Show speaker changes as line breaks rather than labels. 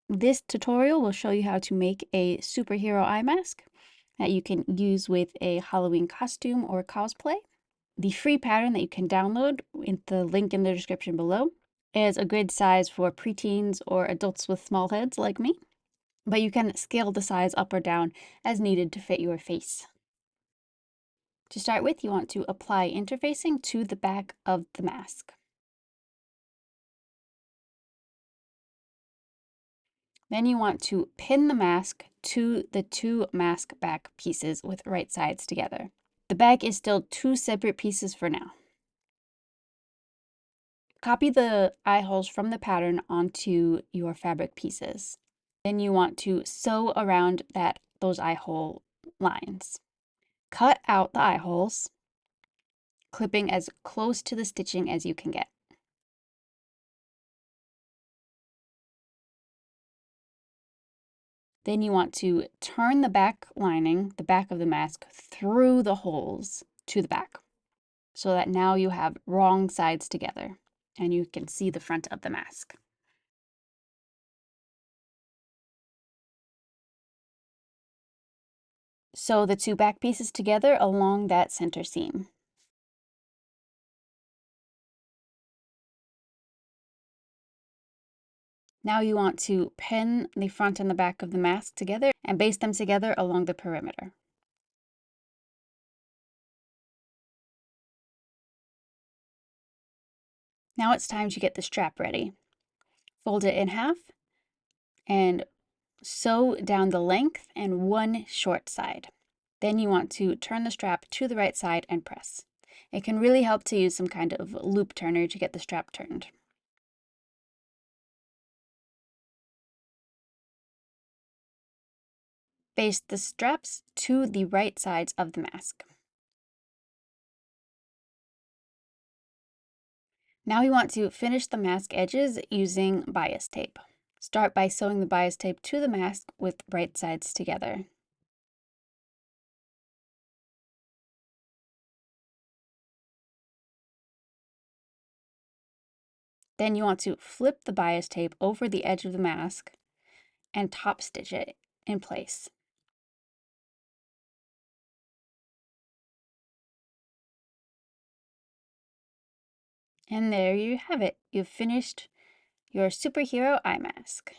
This tutorial will show you how to make a superhero eye mask that you can use with a Halloween costume or cosplay. The free pattern that you can download in the link in the description below is a good size for preteens or adults with small heads like me, but you can scale the size up or down as needed to fit your face. To start with, you want to apply interfacing to the back of the mask. Then you want to pin the mask to the two mask back pieces with right sides together. The back is still two separate pieces for now. Copy the eye holes from the pattern onto your fabric pieces. Then you want to sew around those eye hole lines. Cut out the eye holes, clipping as close to the stitching as you can get. Then you want to turn the back lining, the back of the mask, through the holes to the back, so that now you have wrong sides together and you can see the front of the mask. Sew the two back pieces together along that center seam. Now you want to pin the front and the back of the mask together and baste them together along the perimeter. Now it's time to get the strap ready. Fold it in half and sew down the length and one short side. Then you want to turn the strap to the right side and press. It can really help to use some kind of loop turner to get the strap turned. Baste the straps to the right sides of the mask. Now you want to finish the mask edges using bias tape. Start by sewing the bias tape to the mask with right sides together. Then you want to flip the bias tape over the edge of the mask and top stitch it in place. And there you have it. You've finished your superhero eye mask.